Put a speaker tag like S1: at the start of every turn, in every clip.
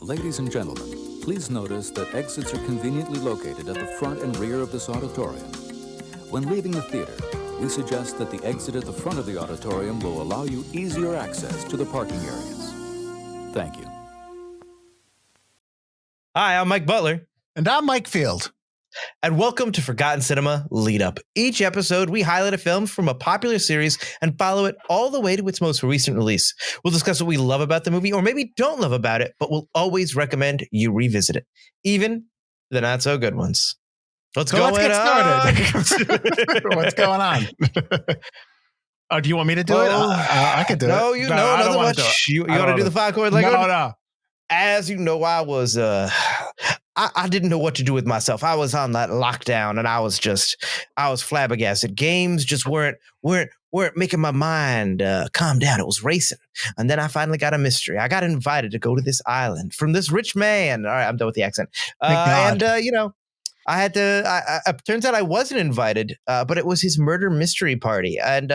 S1: Ladies and gentlemen, please notice that exits are conveniently located at the front and rear of this auditorium. When leaving the theater, we suggest that the exit at the front of the auditorium will allow you easier access to the parking areas. Thank you.
S2: Hi, I'm Mike Butler.
S3: And I'm Mike Field.
S2: And welcome to Forgotten Cinema Lead Up. Each episode, we highlight a film from a popular series and follow it all the way to its most recent release. We'll discuss what we love about the movie or maybe don't love about it, but we'll always recommend you revisit it, even the not so good ones. Let's get
S3: started. What's going on? Oh, do you want me to do it? I can do it.
S2: No, another one. You want to do the five chord?
S3: No.
S2: As you know, I was I didn't know what to do with myself. I was on that lockdown and I was flabbergasted. Games just weren't making my mind calm down. It was racing. And then I finally got a mystery. I got invited to go to this island from this rich man. All right, I'm done with the accent. I had to, turns out I wasn't invited, but it was his murder mystery party. And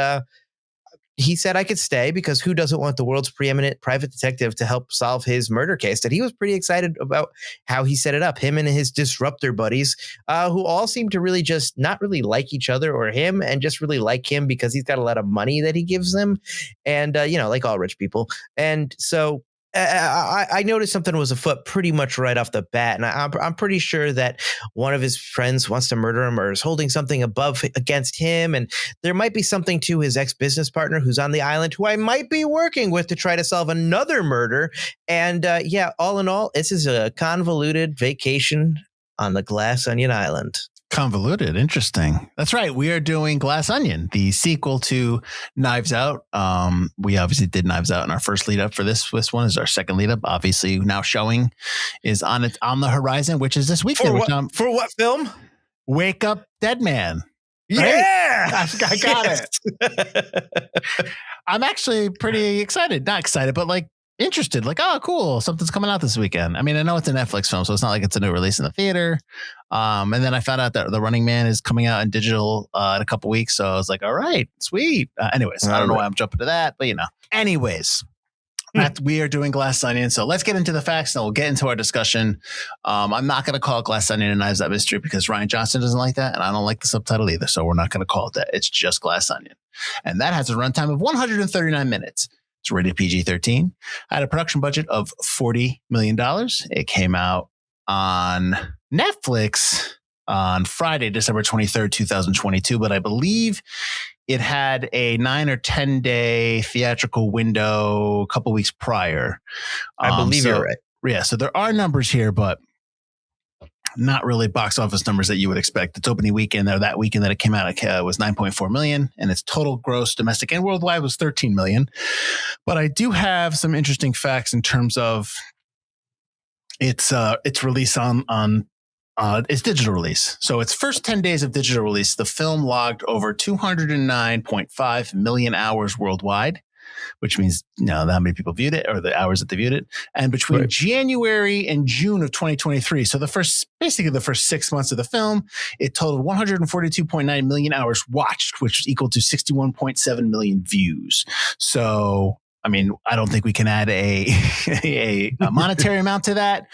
S2: he said I could stay because who doesn't want the world's preeminent private detective to help solve his murder case? That he was pretty excited about how he set it up. Him and his disruptor buddies, who all seem to really just not really like each other or him, and just really like him because he's got a lot of money that he gives them. And, like all rich people. And so I noticed something was afoot pretty much right off the bat. And I'm pretty sure that one of his friends wants to murder him or is holding something against him. And there might be something to his ex-business partner who's on the island who I might be working with to try to solve another murder. And all in all, this is a convoluted vacation on the Glass Onion Island.
S3: Convoluted. Interesting. That's right. We are doing Glass Onion, the sequel to Knives Out. We obviously did Knives Out in our first lead up for this. This one is our second lead up. Obviously now showing is on the horizon, which is this weekend.
S2: For what film?
S3: Wake Up Dead Man.
S2: Yeah,
S3: right? I got it. I'm actually pretty excited. Not excited, but interested. Oh, cool. Something's coming out this weekend. I mean, I know it's a Netflix film, so it's not like it's a new release in the theater. And then I found out that The Running Man is coming out in digital in a couple weeks. So I was like, all right, sweet. Anyways, I don't know why I'm jumping to that, but anyways, we are doing Glass Onion. So let's get into the facts and we'll get into our discussion. I'm not going to call it Glass Onion and Knives Out Mystery because Rian Johnson doesn't like that. And I don't like the subtitle either. So we're not going to call it that. It's just Glass Onion. And that has a runtime of 139 minutes. It's rated PG-13. Had a production budget of $40 million. It came out on Netflix on Friday, December 23rd, 2022. But I believe it had a 9 or 10 day theatrical window a couple weeks prior.
S2: I believe you're right.
S3: Yeah. So there are numbers here, but not really box office numbers that you would expect. Its opening weekend, or that weekend that it came out, was 9.4 million, and its total gross domestic and worldwide was 13 million. But I do have some interesting facts in terms of its release on its digital release. So its first 10 days of digital release, the film logged over 209.5 million hours worldwide, which means how many people viewed it or the hours that they viewed it. And between January and June of 2023, so the first 6 months of the film, it totaled 142.9 million hours watched, which is equal to 61.7 million views. So, I mean, I don't think we can add a monetary amount to that.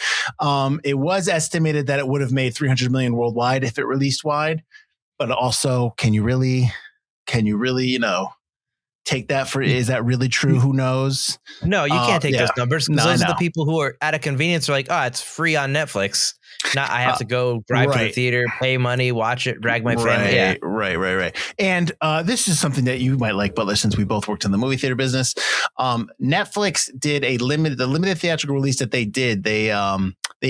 S3: It was estimated that it would have made 300 million worldwide if it released wide. But also, can you really, take that for, is that really true? Who knows?
S2: No, you can't take those numbers because those are the people who are at a convenience are like, oh, it's free on Netflix. Not I have to go drive to the theater, pay money, watch it, drag my family. Yeah.
S3: Right. And this is something that you might like, Butler, since we both worked in the movie theater business. Netflix did the limited theatrical release that they did. They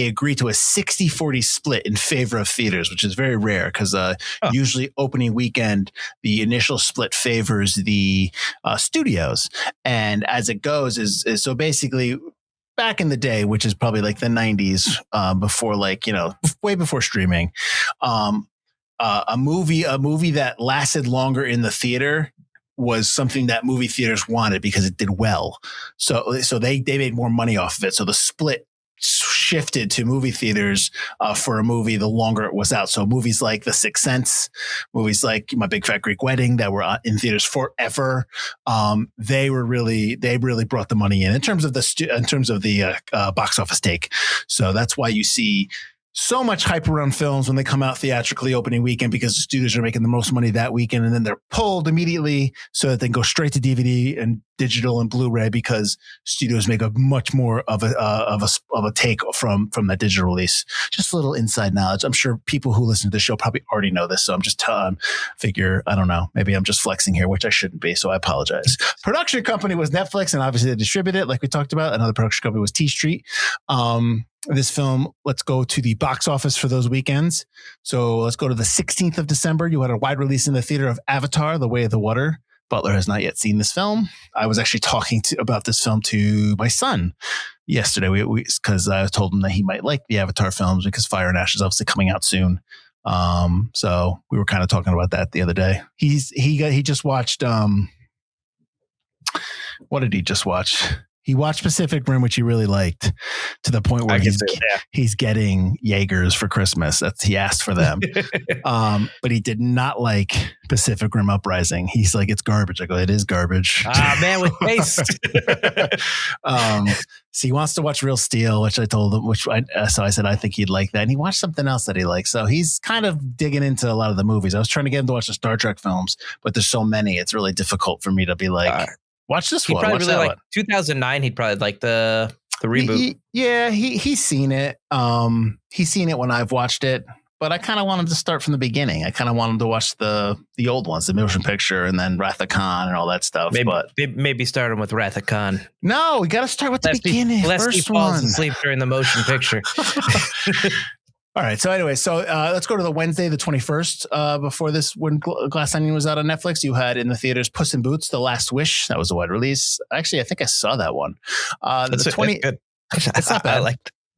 S3: agreed to a 60-40 split in favor of theaters, which is very rare because usually opening weekend, the initial split favors the studios. And as it goes is so basically back in the day, which is probably like the 90s, before way before streaming, a movie that lasted longer in the theater was something that movie theaters wanted because it did well. So they made more money off of it. So the split shifted to movie theaters for a movie the longer it was out. So movies like The Sixth Sense, movies like My Big Fat Greek Wedding that were in theaters forever, they really brought the money in terms of the box office take. So that's why you see so much hype around films when they come out theatrically opening weekend, because the studios are making the most money that weekend, and then they're pulled immediately so that they can go straight to DVD and digital and Blu-ray, because studios make a much more of a take from that digital release. Just a little inside knowledge. I'm sure people who listen to this show probably already know this, so I'm just figure, I don't know, maybe I'm just flexing here, which I shouldn't be, so I apologize. Production company was Netflix, and obviously they distribute it like we talked about. Another production company was T Street. This film, let's go to the box office for those weekends. So let's go to the 16th of December. You had a wide release in the theater of Avatar, The Way of the Water. Butler has not yet seen this film. I was actually talking about this film to my son yesterday because I told him that he might like the Avatar films because Fire and Ash is obviously coming out soon. So we were kind of talking about that the other day. He just watched, what did he just watch? He watched Pacific Rim, which he really liked, to the point where he's getting Jaegers for Christmas. He asked for them. But he did not like Pacific Rim Uprising. He's like, it's garbage. I go, it is garbage.
S2: Man, with taste.
S3: So he wants to watch Real Steel, which I told him, so I said, I think he'd like that. And he watched something else that he likes. So he's kind of digging into a lot of the movies. I was trying to get him to watch the Star Trek films, but there's so many. It's really difficult for me to be like, watch this one.
S2: Probably
S3: watch
S2: really
S3: that
S2: like
S3: one.
S2: 2009. He'd probably like the reboot.
S3: He's seen it. He's seen it when I've watched it, but I kind of want him to start from the beginning. I kind of want him to watch the old ones, the motion picture, and then Wrath of Khan and all that stuff.
S2: Maybe start him with Wrath of Khan.
S3: No, we got to start with the beginning.
S2: Lest he falls asleep during the motion picture.
S3: All right. So anyway, let's go to the Wednesday, the 21st. Before this, when Glass Onion was out on Netflix, you had in the theaters Puss in Boots: The Last Wish. That was a wide release. Actually, I think I saw that one.
S2: It's
S3: not bad.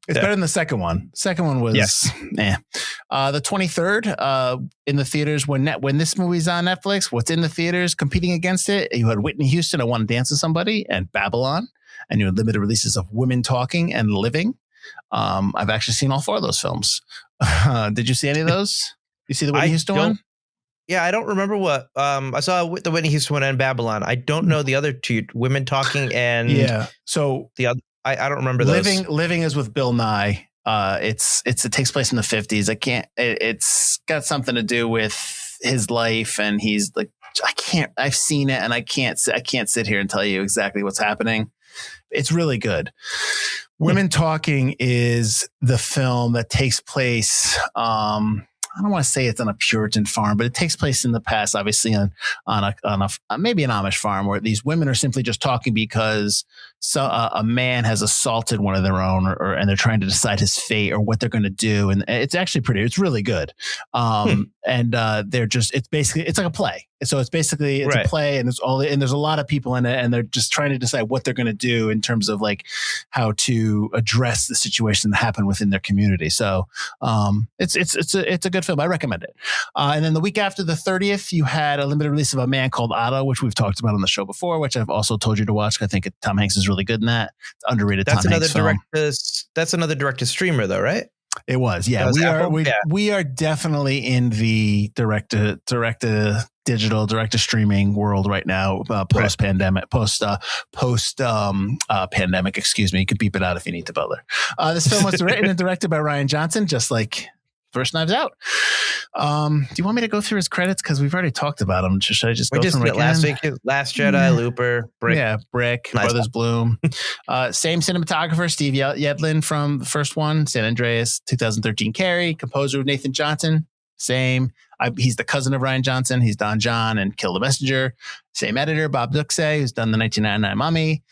S3: It's better than the second one. Second one was The 23rd in the theaters when this movie's on Netflix. What's in the theaters competing against it? You had Whitney Houston, I Want to Dance with Somebody, and Babylon, and you had limited releases of Women Talking and Living. I've actually seen all four of those films. Did you see any of those? You see the Whitney Houston one?
S2: Yeah, I don't remember what. I saw the Whitney Houston one and Babylon. I don't know the other two, Women Talking and
S3: So
S2: the other. I don't remember those.
S3: Living is with Bill Nye. It takes place in the 50s. It's got something to do with his life, and he's like, I've seen it, and I can't sit here and tell you exactly what's happening. It's really good. Women Talking is the film that takes place. I don't want to say it's on a Puritan farm, but it takes place in the past, obviously on a maybe an Amish farm, where these women are simply just talking because a man has assaulted one of their own, and they're trying to decide his fate or what they're going to do. And it's actually it's really good. And it's like a play. So it's basically a play, and there's a lot of people in it, and they're just trying to decide what they're going to do in terms of like how to address the situation that happened within their community. So it's a good film. I recommend it. And then the week after the 30th, you had a limited release of A Man Called Otto, which we've talked about on the show before, which I've also told you to watch. I think Tom Hanks is really good in that. It's underrated. That's Tom Hanks film.
S2: That's another direct to streamer though, right?
S3: It was, yeah. We are definitely in the direct to digital, direct to streaming world right now. Post pandemic. Excuse me. You could beep it out if you need to, Butler. This film was written and directed by Rian Johnson, just like First Knives Out. Do you want me to go through his credits? Because we've already talked about him. Should I just go from
S2: it last week? Last Jedi, Looper, Brick.
S3: Yeah, Brick, nice. Brothers Bloom. Same cinematographer, Steve Yedlin from the first one, San Andreas, 2013 Carrie. Composer Nathan Johnson, same. He's the cousin of Rian Johnson. He's Don John and Kill the Messenger. Same editor, Bob Duxey, who's done the 1999 Mummy.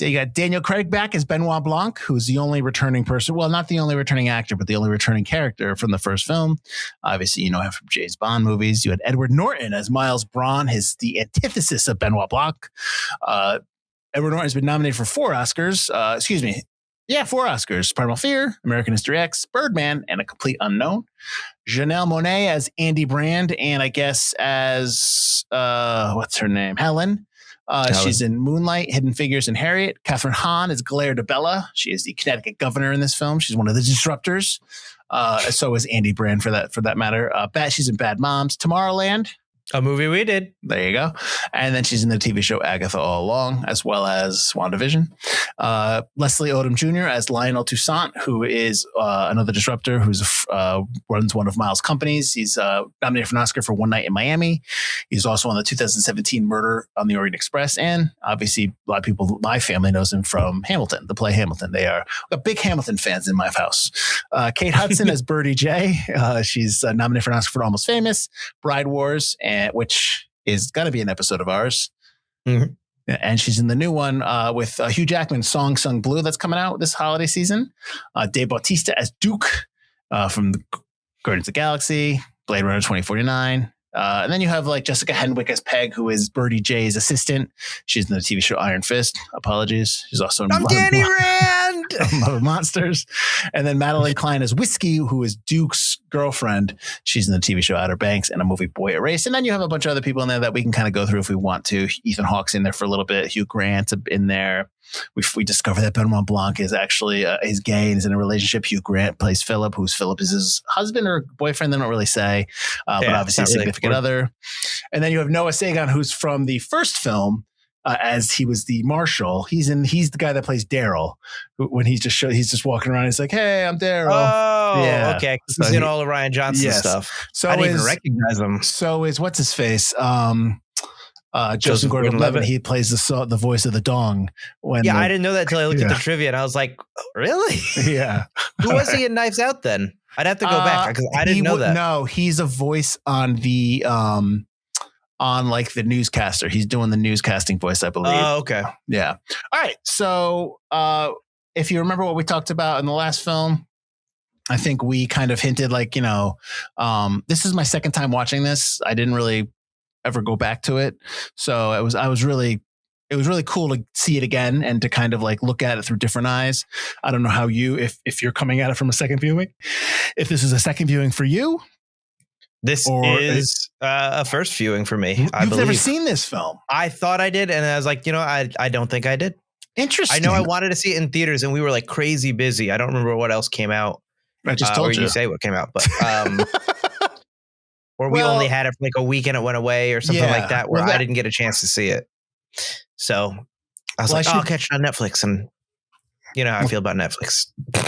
S3: You got Daniel Craig back as Benoit Blanc, who's the only returning person. Well, not the only returning actor, but the only returning character from the first film. Obviously, you know him from James Bond movies. You had Edward Norton as Miles Braun, the antithesis of Benoit Blanc. Edward Norton has been nominated for 4 Oscars. 4 Oscars. Primal Fear, American History X, Birdman, and A Complete Unknown. Janelle Monáe as Andy Brand, and I guess as what's her name? Helen. She's in Moonlight, Hidden Figures, and Harriet. Catherine Hahn is Claire DeBella. She is the Connecticut governor in this film. She's one of the disruptors. So is Andy Brand for that matter. She's in Bad Moms. Tomorrowland,
S2: A movie we did.
S3: there you go. And then she's in the TV show Agatha All Along, as well as WandaVision. Leslie Odom Jr. as Lionel Toussaint, who is another disruptor who runs one of Miles' companies. He's nominated for an Oscar for One Night in Miami. He's also on the 2017 Murder on the Orient Express. And obviously, a lot of people, my family knows him from Hamilton, the play Hamilton. They are big Hamilton fans in my house. Kate Hudson as Birdie J. She's nominated for an Oscar for Almost Famous, Bride Wars, which is going to be an episode of ours.
S2: Mhm.
S3: And she's in the new one with Hugh Jackman's Song Sung Blue that's coming out this holiday season. Dave Bautista as Duke from the Guardians of the Galaxy, Blade Runner 2049. And then you have like Jessica Henwick as Peg, who is Birdie J's assistant. She's in the TV show Iron Fist. Apologies. She's also in
S2: I'm Danny Rand.
S3: Love of Monsters. And then Madeline Klein as Whiskey, who is Duke's girlfriend. She's in the TV show Outer Banks and a movie Boy Erased. And then you have a bunch of other people in there that we can kind of go through if we want to. Ethan Hawke's in there for a little bit. Hugh Grant's in there. We discover that Benoit Blanc is actually is gay and is in a relationship. Hugh Grant plays Philip, Philip is his husband or boyfriend. They don't really say, but obviously a significant other. And then you have Noah Sagan, who's from the first film, as he was the marshal. He's the guy that plays Daryl. When he's just walking around. He's like, "Hey, I'm Daryl."
S2: Oh,
S3: Yeah.
S2: okay. He's in all the Ryan Johnson stuff.
S3: So
S2: I didn't even recognize him.
S3: So is what's his face? Joseph Gordon-Levitt. He plays the voice of the Dong.
S2: I didn't know that until I looked at the trivia, and I was like, "Really?
S3: Yeah."
S2: Who was he in Knives Out then? I'd have to go back because I didn't know that.
S3: No, he's a voice on the on like the newscaster. He's doing the newscasting voice, I believe.
S2: Oh, okay.
S3: Yeah. All right. So if you remember what we talked about in the last film, I think we kind of hinted like, this is my second time watching this. I didn't really ever go back to it. So it was really cool to see it again and to kind of like look at it through different eyes. I don't know how if you're coming at it from a second viewing, if this is a second viewing for you.
S2: This is a first viewing for me.
S3: You've never seen this film.
S2: I thought I did. And I was like, I don't think I did.
S3: Interesting.
S2: I know I wanted to see it in theaters and we were like crazy busy. I don't remember what else came out.
S3: I just told you.
S2: You say what came out, but or we only had it for like a week and it went away or something like that, where I didn't get a chance to see it. So I was I'll catch it on Netflix, and you know how I feel about Netflix.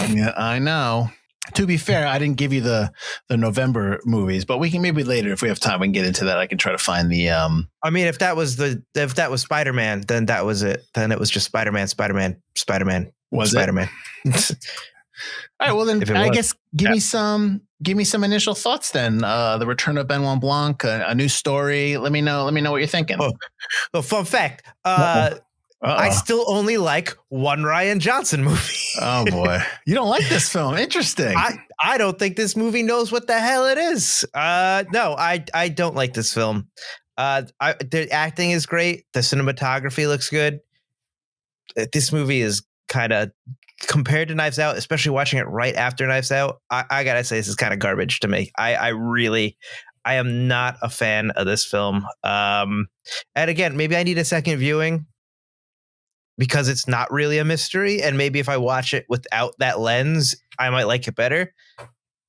S3: Yeah, I know. To be fair, I didn't give you the November movies, but we can maybe later, if we have time, we can get into that. I can try to find the.
S2: I mean, if that was Spider-Man, then that was it. Then it was just Spider-Man. Was Spider-Man.
S3: All right. Well, then I guess give me some initial thoughts. Then the return of Benoit Blanc, a new story. Let me know what you're thinking.
S2: Oh, fun fact. I still only like one Rian Johnson movie.
S3: Oh boy, you don't like this film? Interesting.
S2: I don't think this movie knows what the hell it is. No, I don't like this film. The acting is great. The cinematography looks good. This movie is kind of, compared to Knives Out, especially watching it right after Knives Out, I gotta say this is kind of garbage to me. I am not a fan of this film. And again, maybe I need a second viewing because it's not really a mystery. And maybe if I watch it without that lens, I might like it better.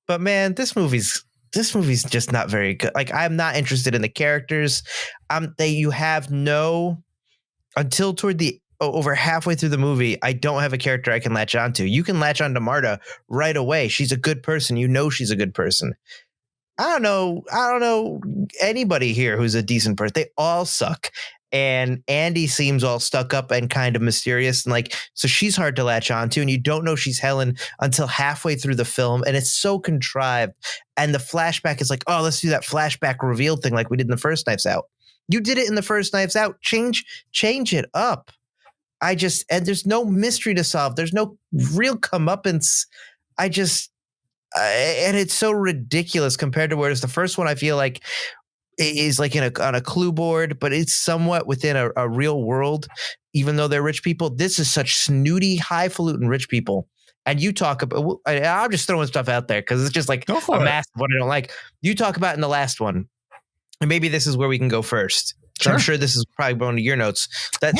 S2: But man, this movie's just not very good. Like, I'm not interested in the characters. Until toward the over halfway through the movie, I don't have a character I can latch onto. You can latch onto Marta right away. She's a good person. She's a good person. I don't know anybody here who's a decent person. They all suck. And Andy seems all stuck up and kind of mysterious. And so she's hard to latch onto. And you don't know she's Helen until halfway through the film. And it's so contrived. And the flashback is like, oh, let's do that flashback reveal thing like we did in the first Knives Out. You did it in the first Knives Out. Change it up. And there's no mystery to solve. There's no real comeuppance. And it's so ridiculous compared to whereas the first one I feel like is like on a clue board, but it's somewhat within a real world, even though they're rich people. This is such snooty, highfalutin rich people. And you talk about, I'm just throwing stuff out there because it's just like a mass of what I don't like. You talk about in the last one, and maybe this is where we can go first. So I'm sure this is probably one of your notes. That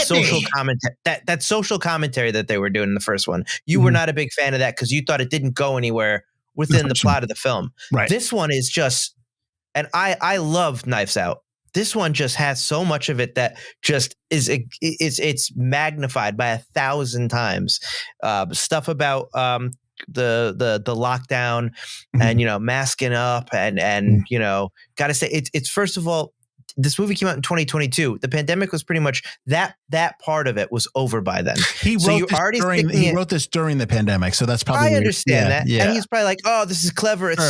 S2: social commentary that they were doing in the first one. You were not a big fan of that because you thought it didn't go anywhere within the plot of the film.
S3: Right.
S2: This one is just, and I love Knives Out. This one just has so much of it that just it's magnified by 1,000 times. Stuff about the lockdown and masking up and gotta say it's first of all, this movie came out in 2022. The pandemic was pretty much that part of it was over by then.
S3: He wrote this during the pandemic, so that's probably
S2: I understand that.
S3: Yeah.
S2: And he's probably like, "Oh, this is clever." It's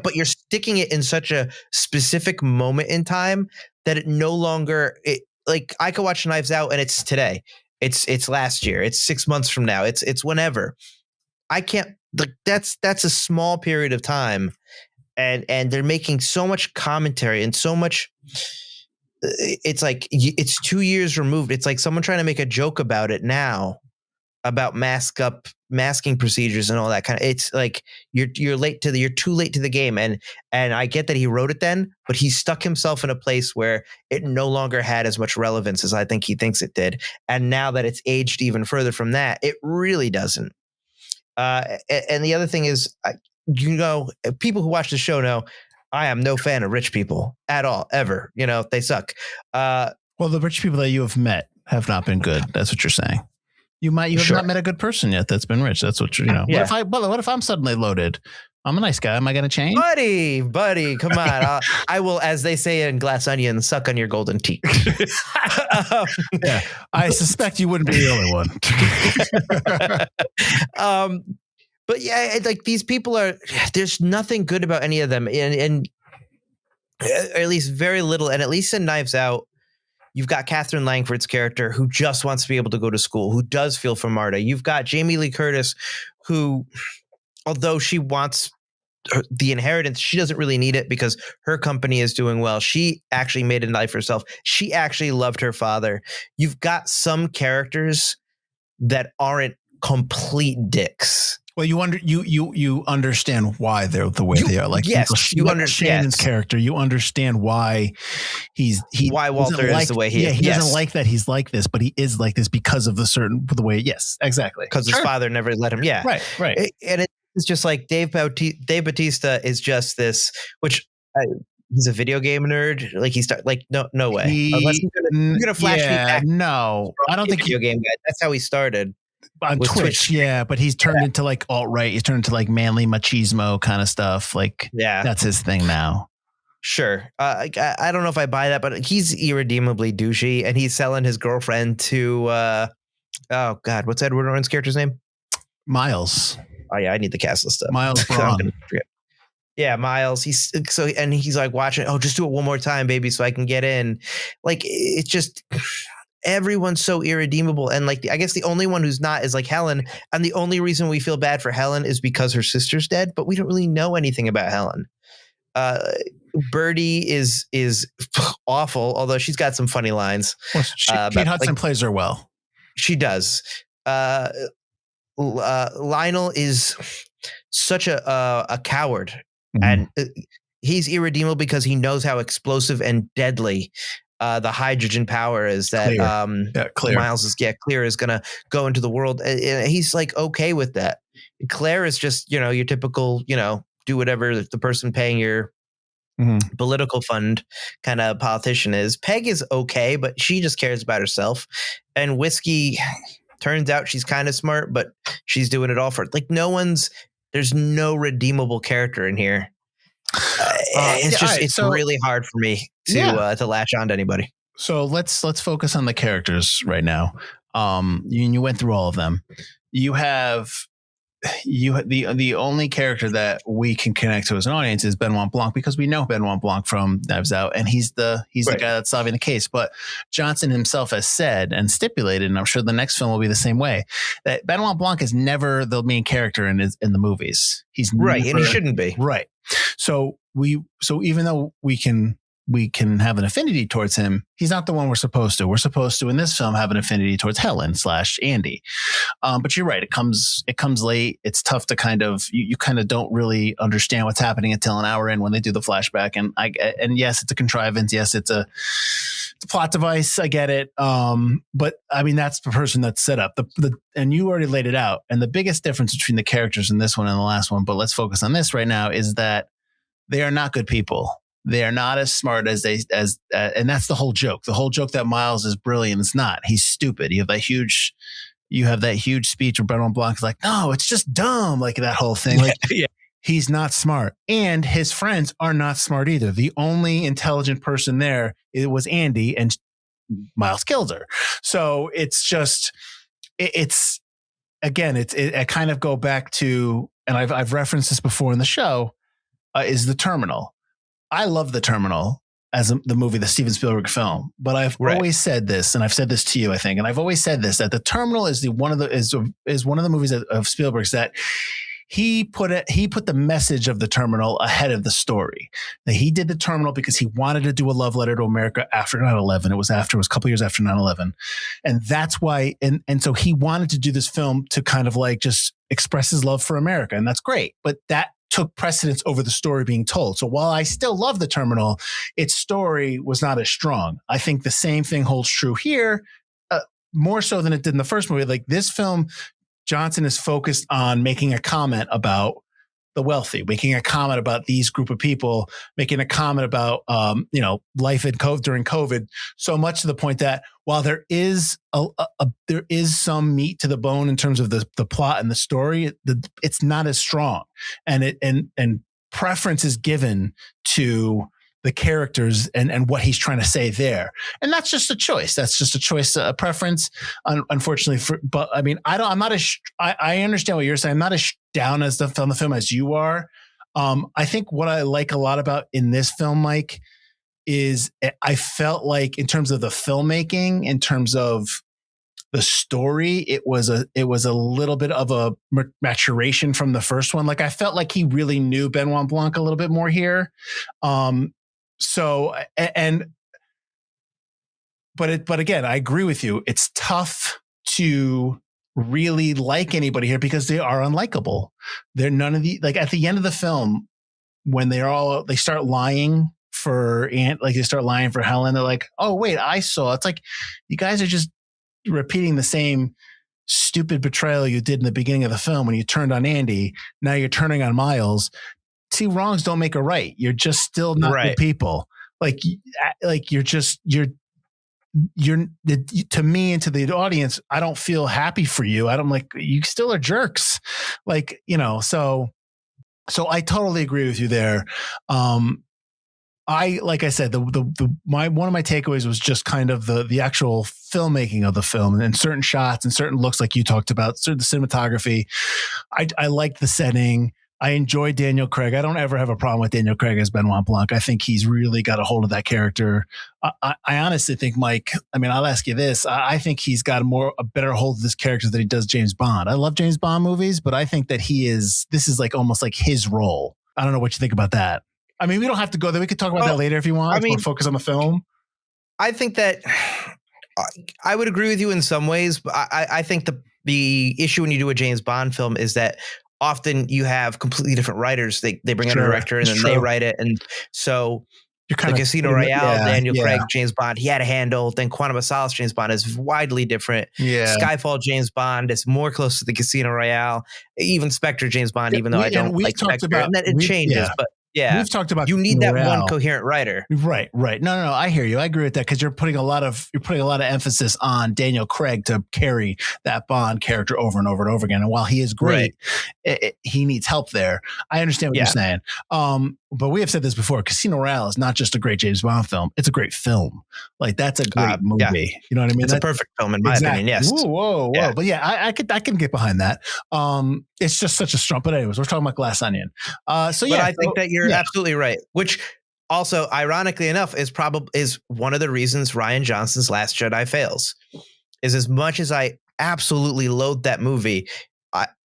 S2: but you're sticking it in such a specific moment in time that it no longer like I could watch Knives Out and it's today. It's last year. It's 6 months from now. It's whenever. I can't that's a small period of time. And they're making so much commentary and so much. It's like it's 2 years removed. It's like someone trying to make a joke about it now, about masking procedures and all that kind of. It's like you're too late to the game. And I get that he wrote it then, but he stuck himself in a place where it no longer had as much relevance as I think he thinks it did. And now that it's aged even further from that, it really doesn't. And the other thing is. People who watch the show know I am no fan of rich people at all, ever. They suck.
S3: Well, the rich people that you have met have not been good. That's what you're saying. You have not met a good person yet that's been rich. That's what you're,
S2: Yeah.
S3: What if I'm suddenly loaded? I'm a nice guy. Am I going to change?
S2: Buddy, come on. I will, as they say in Glass Onion, suck on your golden teeth.
S3: Yeah, I suspect you wouldn't be the only one.
S2: But yeah, like these people there's nothing good about any of them. And or at least very little. And at least in Knives Out, you've got Catherine Langford's character who just wants to be able to go to school, who does feel for Marta. You've got Jamie Lee Curtis, who, although she wants the inheritance, she doesn't really need it because her company is doing well. She actually made a life for herself. She actually loved her father. You've got some characters that aren't complete dicks.
S3: Well, you understand why they're the way they are. Like,
S2: yes,
S3: you understand Shannon's character. You understand why
S2: why Walter is the way he is.
S3: Yeah, he doesn't like that he's like this, but he is like this because of the way. Yes, exactly.
S2: Because his father never let him. Yeah,
S3: right.
S2: And it's just like Dave Bautista is just this, which. He's a video game nerd. Like no way. Unless you're gonna flash me back.
S3: No, I don't think
S2: video game guy. That's how he started.
S3: On Twitch, yeah, but he's turned into like alt-right. He's turned into like manly machismo kind of stuff. Like, that's his thing now.
S2: Sure. I don't know if I buy that, but he's irredeemably douchey, and he's selling his girlfriend to, oh God, what's Edward Norton's character's name?
S3: Miles.
S2: Oh yeah, I need the cast list up.
S3: Miles Braun.
S2: Yeah, Miles. He's like watching. Oh, just do it one more time, baby, so I can get in. Like, it's just. Everyone's so irredeemable. And like, I guess the only one who's not is like Helen. And the only reason we feel bad for Helen is because her sister's dead, but we don't really know anything about Helen. Birdie is awful, although she's got some funny lines.
S3: Well, Kate Hudson plays her well.
S2: She does. Lionel is such a coward, and he's irredeemable because he knows how explosive and deadly the hydrogen power is that
S3: Claire.
S2: Miles is Claire is going to go into the world. He's like, okay with that. Claire is just, your typical, do whatever the person paying your political fund kind of politician is. Peg is okay, but she just cares about herself. And Whiskey, turns out she's kind of smart, but she's doing it all for like there's no redeemable character in here. It's really hard for me to latch on to anybody.
S3: So let's focus on the characters right now. You went through all of them. You have the only character that we can connect to as an audience is Benoit Blanc, because we know Benoit Blanc from Knives Out, and he's the guy that's solving the case. But Johnson himself has said and stipulated, and I'm sure the next film will be the same way, that Benoit Blanc is never the main character in the movies. He's
S2: right, and he shouldn't be.
S3: Right. So even though we can have an affinity towards him, he's not the one we're supposed to. We're supposed to, in this film, have an affinity towards Helen / Andy. But you're right. It comes late. It's tough to you kind of don't really understand what's happening until an hour in when they do the flashback. And yes, it's a contrivance. Yes, it's a a plot device. I get it. But I mean, that's the person that's set up and you already laid it out. And the biggest difference between the characters in this one and the last one, but let's focus on this right now, is that they are not good people. They are not as smart as and that's the whole joke. The whole joke that Miles is brilliant. It's not. He's stupid. You have that huge speech where Benoit Blanc is like, no, it's just dumb. Like that whole thing. Like, yeah. He's not smart, and his friends are not smart either. The only intelligent person there, it was Andy, and Miles killed her. So it's just, I kind of go back to, and I've referenced this before in the show, is The Terminal. I love The Terminal as the movie, the Steven Spielberg film, but I've always said this, and I've said this to you, I think, and I've always said this, that The Terminal is one of the movies of Spielberg's that he put the message of The Terminal ahead of the story. That he did The Terminal because he wanted to do a love letter to America after 9/11. It was a couple years after 9/11. And that's why, and so he wanted to do this film to kind of like just express his love for America. And that's great. But that took precedence over the story being told. So while I still love The Terminal, its story was not as strong. I think the same thing holds true here, more so than it did in the first movie. Like this film, Johnson is focused on making a comment about the wealthy, making a comment about these group of people, making a comment about, life in COVID during COVID, so much to the point that while there is there is some meat to the bone in terms of the plot and the story, it's not as strong, and preference is given to the characters and what he's trying to say there. And that's just a choice. That's just a choice, a preference. Unfortunately, but I mean, I understand what you're saying. I'm not as down on the film as you are. I think what I like a lot about in this film, Mike, is I felt like in terms of the filmmaking, in terms of the story, it was a little bit of a maturation from the first one. Like I felt like he really knew Benoit Blanc a little bit more here. But again, I agree with you. It's tough to really like anybody here because they are unlikable. They're none of the, like at the end of the film, when they start lying for they start lying for Helen. They're like, oh wait, I saw. It's like, you guys are just repeating the same stupid betrayal you did in the beginning of the film when you turned on Andy. Now you're turning on Miles. See, wrongs don't make a right. You're just still not good people. Like you're to me and to the audience, I don't feel happy for you. I don't like, you still are jerks. Like, so I totally agree with you there. Like I said, one of my takeaways was just kind of the actual filmmaking of the film and certain shots and certain looks, like you talked about, certain cinematography. I liked the setting. I enjoy Daniel Craig. I don't ever have a problem with Daniel Craig as Benoit Blanc. I think he's really got a hold of that character. I honestly think, Mike, I mean, I'll ask you this. I think he's got a better hold of this character than he does James Bond. I love James Bond movies, but I think that this is like almost like his role. I don't know what you think about that. I mean, we don't have to go there. We could talk about that later if you want. I mean, focus on the film.
S2: I think that I would agree with you in some ways, but I think the issue when you do a James Bond film is that often you have completely different writers. They bring in a director and then they write it. And so the Casino Royale, Daniel Craig, James Bond, he had a handle. Then Quantum of Solace, James Bond is widely different. Yeah. Skyfall, James Bond is more close to the Casino Royale. Even Spectre, James Bond, even though I don't like Spectre. And then it changes, but yeah,
S3: we've talked about
S2: you need that one coherent writer.
S3: Right. No. I hear you. I agree with that because you're putting a lot of emphasis on Daniel Craig to carry that Bond character over and over and over again. And while he is great, he needs help there. I understand what you're saying. But we have said this before. Casino Royale is not just a great James Bond film; it's a great film. Like that's a great movie. Yeah. You know what I mean?
S2: It's a perfect film in my opinion. Yes.
S3: Whoa. Yeah. But yeah, I can get behind that. It's just such a strong. But anyways, we're talking about Glass Onion.
S2: I think that you're absolutely right. Which also, ironically enough, is one of the reasons Rian Johnson's Last Jedi fails. Is as much as I absolutely loathe that movie,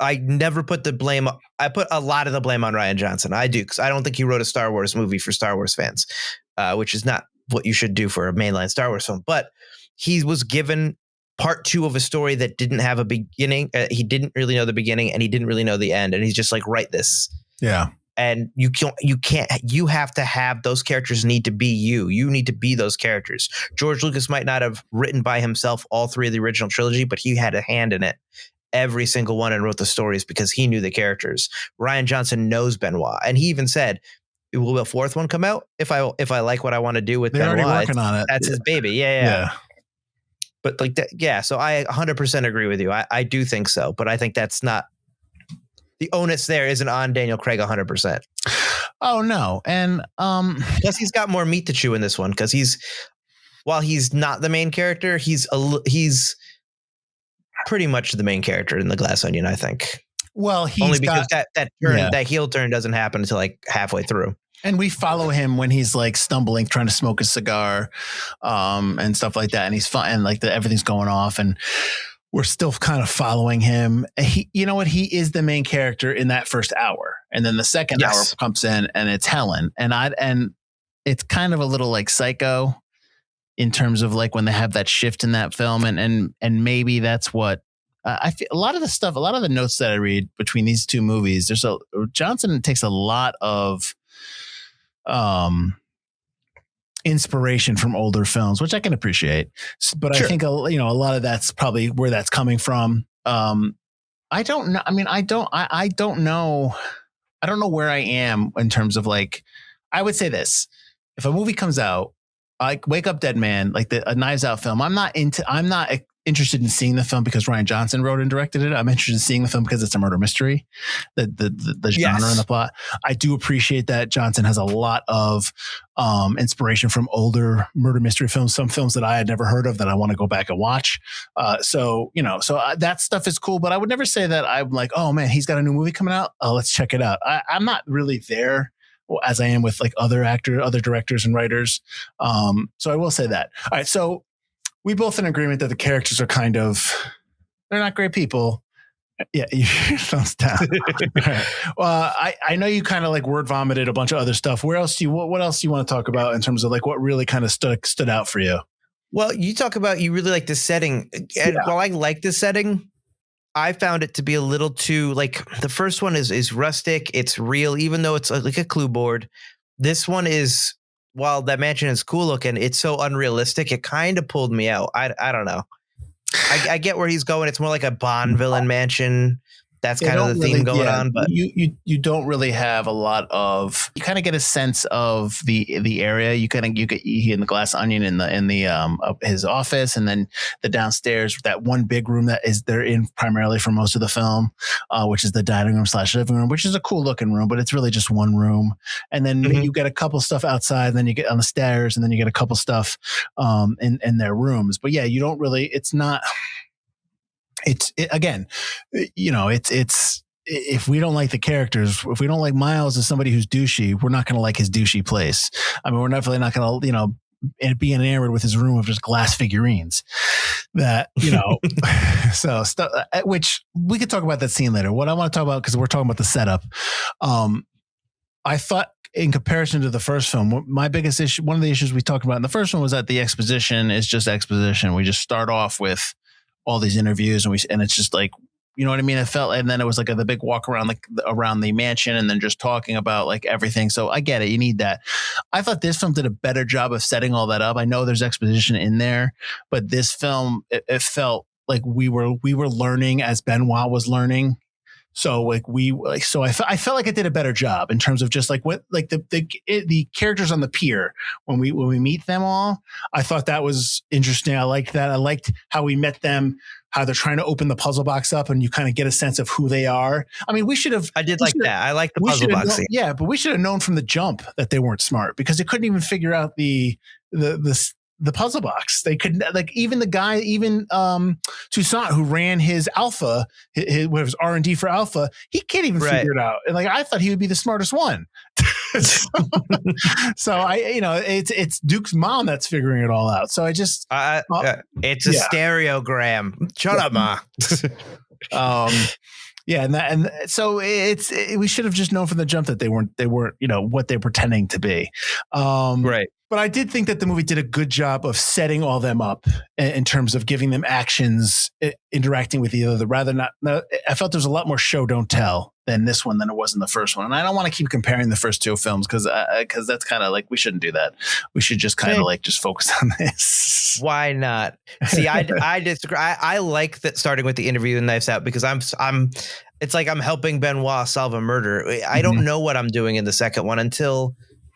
S2: I never put the blame. I put a lot of the blame on Rian Johnson. I do, because I don't think he wrote a Star Wars movie for Star Wars fans, which is not what you should do for a mainline Star Wars film. But he was given part 2 of a story that didn't have a beginning. He didn't really know the beginning and he didn't really know the end. And he's just like, write this.
S3: Yeah.
S2: And you have to have those characters need to be you. You need to be those characters. George Lucas might not have written by himself all three of the original trilogy, but he had a hand in it. Every single one, and wrote the stories because he knew the characters. Rian Johnson knows Benoit. And he even said, will the fourth one come out? If I like what I want to do with
S3: They're
S2: Benoit,
S3: already working on it.
S2: That's his baby. Yeah. But like that, yeah. So I 100% agree with you. I do think so, but I think that's not the onus. There isn't on Daniel Craig 100%.
S3: Oh no, and
S2: plus he's got more meat to chew in this one because while he's not the main character, he's pretty much the main character in The Glass Onion. I think.
S3: Well, he's
S2: only because that heel turn doesn't happen until like halfway through.
S3: And we follow him when he's like stumbling, trying to smoke a cigar, and stuff like that. And he's fine, and like everything's going off, and we're still kind of following him. You know what? He is the main character in that first hour, and then the second hour comes in, and it's Helen, and it's kind of a little like Psycho in terms of like when they have that shift in that film, and maybe that's what. I feel a lot of the notes that I read between these two movies. Johnson takes a lot of inspiration from older films, which I can appreciate, but sure. I think a lot of that's probably where that's coming from. I don't know. I mean, I don't know where I am in terms of like. I would say this: if a movie comes out, like Wake Up Dead Man, like a Knives Out film, I'm not interested in seeing the film because Rian Johnson wrote and directed it. I'm interested in seeing the film because it's a murder mystery, the genre and the plot. I do appreciate that Johnson has a lot of inspiration from older murder mystery films, some films that I had never heard of that I want to go back and watch. So that stuff is cool, but I would never say that I'm like, oh man, he's got a new movie coming out. Oh, let's check it out. I'm not really there as I am with like other directors and writers. So I will say that. All right. So we both in agreement that the characters are they're not great people. Yeah, thumbs down. Right. Well, I know you kind of like word vomited a bunch of other stuff. What else do you want to talk about in terms of like what really kind of stood out for you?
S2: Well, you talk about you really like the setting, and while I like the setting, I found it to be a little too like the first one is rustic. It's real, even though it's like a clue board. This one is. While that mansion is cool looking, it's so unrealistic. It kind of pulled me out. I don't know. I get where he's going. It's more like a Bond villain mansion. That's kind of the theme going on. But
S3: you don't really have a lot of. You kind of get a sense of the area. You get in the Glass Onion in the his office, and then the downstairs, that one big room that they're in primarily for most of the film, which is the dining room / living room, which is a cool looking room, but it's really just one room. And then you get a couple stuff outside, and then you get on the stairs, and then you get a couple stuff in their rooms. But yeah, you don't really. It's not. Again, it's if we don't like the characters, if we don't like Miles as somebody who's douchey, we're not going to like his douchey place. I mean, we're definitely not going to, be enamored with his room of just glass figurines that, so stuff, which we could talk about that scene later. What I want to talk about, because we're talking about the setup. I thought in comparison to the first film, my biggest issue, one of the issues we talked about in the first one was that the exposition is just exposition. We just start off with all these interviews and it's just like, you know what I mean? It felt, and then it was like the big walk around around the mansion and then just talking about like everything. So I get it. You need that. I thought this film did a better job of setting all that up. I know there's exposition in there, but this film, it felt like we were learning as Benoit was learning. So like I felt like it did a better job in terms of just like what, like the characters on the pier when we meet them all. I thought that was interesting. I liked that. I liked how we met them, how they're trying to open the puzzle box up and you kind of get a sense of who they are. I mean, I did like that. I like the puzzle box scene. Yeah, but we should have known from the jump that they weren't smart because they couldn't even figure out the puzzle box. They couldn't, like, even the guy, Toussaint, who ran his Alpha, his R&D for Alpha, he can't even figure it out. And like, I thought he would be the smartest one. so it's Duke's mom that's figuring it all out. So I just,
S2: it's a stereogram. Shut up, Ma.
S3: Yeah, and so we should have just known from the jump that they weren't what they're pretending to be.
S2: Right.
S3: But I did think that the movie did a good job of setting all them up in terms of giving them actions, interacting with each other. I felt there was a lot more show don't tell than this one than it was in the first one. And I don't want to keep comparing the first two films because that's kind of like, we shouldn't do that. We should just kind of like just focus on this.
S2: Why not? See, I disagree. I like that starting with the interview and Knives Out because it's like I'm helping Benoit solve a murder. I don't know what I'm doing in the second one until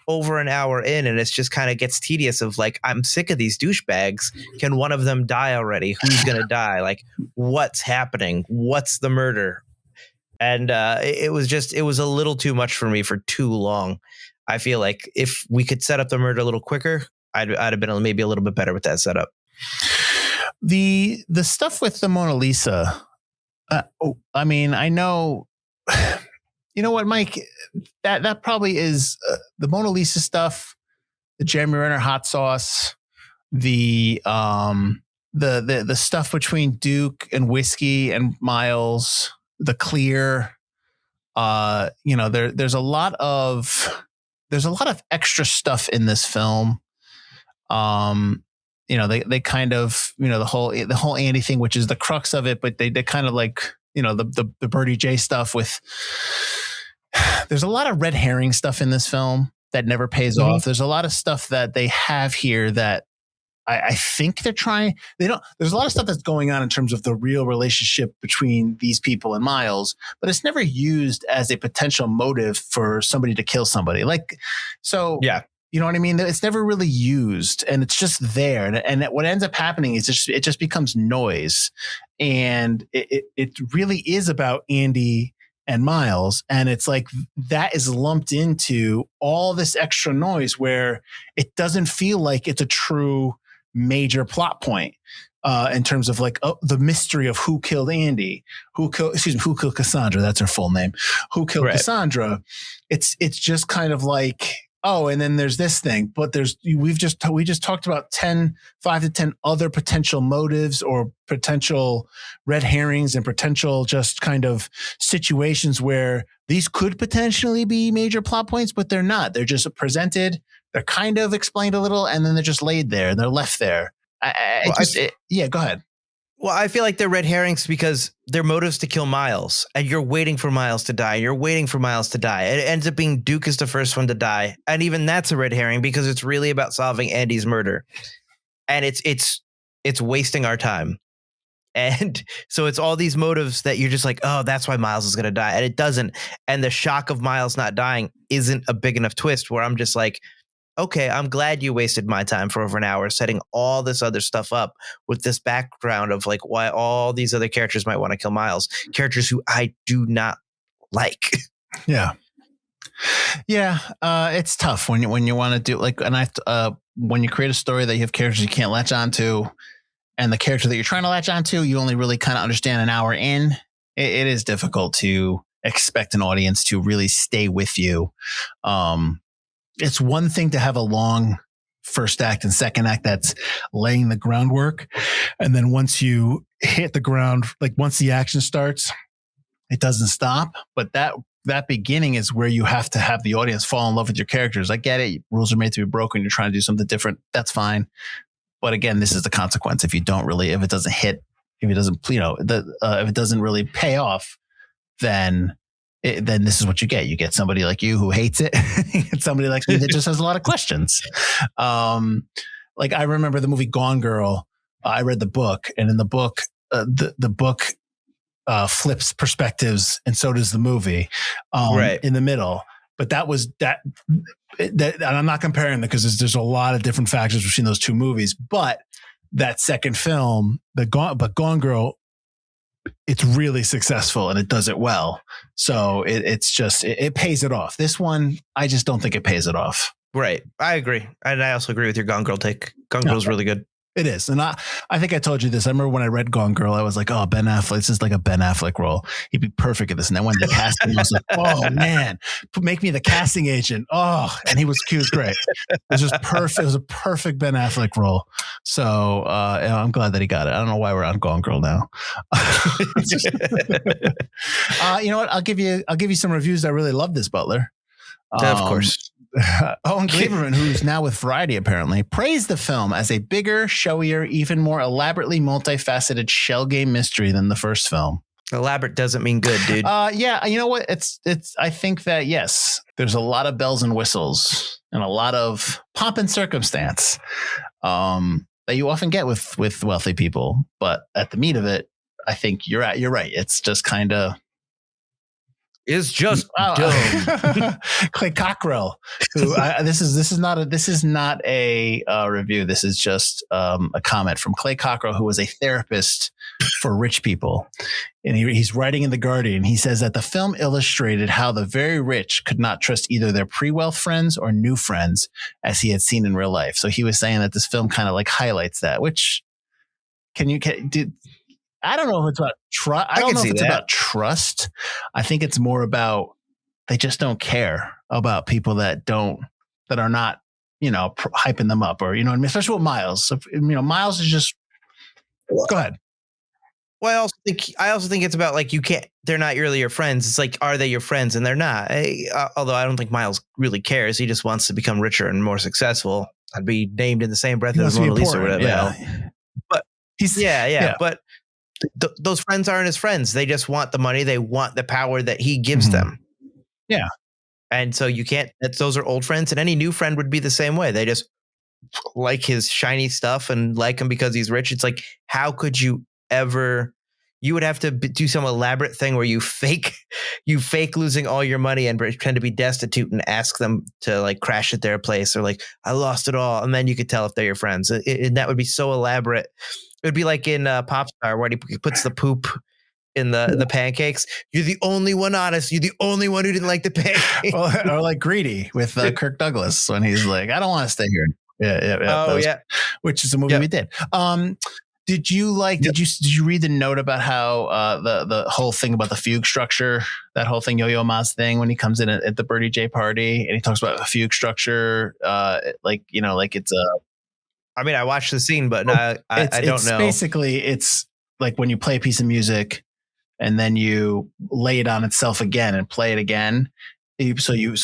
S2: over an hour in, and it's just kind of gets tedious of like, I'm sick of these douchebags. Can one of them die already? Who's going to die? Like, what's happening? What's the murder? And it was a little too much for me for too long. I feel like if we could set up the murder a little quicker, I'd have been maybe a little bit better with that setup.
S3: The stuff with the Mona Lisa, I mean, I know, you know what, Mike, that probably is the Mona Lisa stuff, the Jeremy Renner hot sauce, the stuff between Duke and Whiskey and Miles, the clear, there's a lot of extra stuff in this film. They kind of, the whole Andy thing, which is the crux of it, but they kind of like, the Birdie J stuff with, there's a lot of red herring stuff in this film that never pays off. There's a lot of stuff that they have here that I think they're trying. There's a lot of stuff that's going on in terms of the real relationship between these people and Miles, but it's never used as a potential motive for somebody to kill somebody. Like, so yeah. You know what I mean? It's never really used, and it's just there. And what ends up happening is it just becomes noise, and it really is about Andy and Miles, and it's like that is lumped into all this extra noise where it doesn't feel like it's a true major plot point in terms of like the mystery of who killed Andy, who killed Cassandra. That's her full name. Who killed Cassandra? It's just kind of like, oh, and then there's this thing, but we just talked about 5 to 10 other potential motives or potential red herrings and potential just kind of situations where these could potentially be major plot points, but they're not. They're just presented. They're kind of explained a little, and then they're just laid there. They're left there. Go ahead.
S2: Well, I feel like they're red herrings because their motives to kill Miles, and you're waiting for Miles to die. You're waiting for Miles to die. It ends up being Duke is the first one to die, and even that's a red herring because it's really about solving Andy's murder, and it's wasting our time. And so it's all these motives that you're just like, oh, that's why Miles is going to die, and it doesn't. And the shock of Miles not dying isn't a big enough twist where I'm just like, okay, I'm glad you wasted my time for over an hour setting all this other stuff up with this background of like why all these other characters might want to kill Miles, characters who I do not like.
S3: Yeah. Yeah. It's tough when you want to do like, and when you create a story that you have characters you can't latch onto, and the character that you're trying to latch onto, you only really kind of understand an hour in. It is difficult to expect an audience to really stay with you. It's one thing to have a long first act and second act that's laying the groundwork. And then once you hit the ground, like once the action starts, it doesn't stop. But that beginning is where you have to have the audience fall in love with your characters. I get it. Rules are made to be broken. You're trying to do something different. That's fine. But again, this is the consequence. If it doesn't hit, if it doesn't really pay off, then this is what you get. You get somebody like you who hates it. You get somebody like me that just has a lot of questions. Like I remember the movie Gone Girl. I read the book, and in the book, the book flips perspectives, and so does the movie in the middle. But that was that. And I'm not comparing them because there's a lot of different factors between those two movies. But that second film, Gone Girl, it's really successful and it does it well. So it pays it off. This one, I just don't think it pays it off.
S2: Right. I agree. And I also agree with your Gone Girl take. Gone Girl is really good.
S3: It is. And I think I told you this. I remember when I read Gone Girl, I was like, oh, Ben Affleck. This is like a Ben Affleck role. He'd be perfect at this. And then when the casting, I was like, oh, man, make me the casting agent. Oh, and he was great. It was just perfect. It was a perfect Ben Affleck role. So I'm glad that he got it. I don't know why we're on Gone Girl now. You know what? I'll give you some reviews. I really love this, Butler.
S2: Of course.
S3: Owen Gleiberman, who's now with Variety apparently, praised the film as a bigger, showier, even more elaborately multifaceted shell game mystery than the first film.
S2: Elaborate doesn't mean good, dude.
S3: Yeah, you know what? It's. I think that yes, there's a lot of bells and whistles and a lot of pomp and circumstance that you often get with wealthy people. But at the meat of it, I think you're right. It's just kind of.
S2: Is just dumb.
S3: Clay Cockrell, who this is not a review. This is just a comment from Clay Cockrell, who was a therapist for rich people, and he's writing in The Guardian. He says that the film illustrated how the very rich could not trust either their pre-wealth friends or new friends, as he had seen in real life. So he was saying that this film kind of like highlights that. Which I don't know if it's about trust. I don't know if it's about trust. I think it's more about they just don't care about people that are not, hyping them up or, what I mean? Especially with Miles. So, Miles is just, go ahead.
S2: Well, I also think it's about like, they're not really your friends. It's like, are they your friends? And they're not. Although I don't think Miles really cares. He just wants to become richer and more successful. I'd be named in the same breath as Mona Lisa or whatever.
S3: Yeah.
S2: But but those friends aren't his friends. They just want the money. They want the power that he gives them.
S3: Yeah.
S2: And so those are old friends, and any new friend would be the same way. They just like his shiny stuff and like him because he's rich. It's like, how could you ever, you would have to do some elaborate thing where you fake losing all your money and pretend to be destitute and ask them to like crash at their place or like, I lost it all. And then you could tell if they're your friends. And that would be so elaborate. It would be like in Popstar where he puts the poop in the pancakes. You're the only one honest. You're the only one who didn't like the pancakes.
S3: or like Greedy with Kirk Douglas when he's like, I don't want to stay here. Yeah. Which is a movie we did. Did you did you read the note about how the whole thing about the fugue structure, that whole thing, Yo-Yo Ma's thing, when he comes in at the Birdie J party and he talks about the fugue structure, it's a.
S2: I mean, I watched the scene, but I don't know.
S3: Basically, it's like when you play a piece of music and then you lay it on itself again and play it again. So you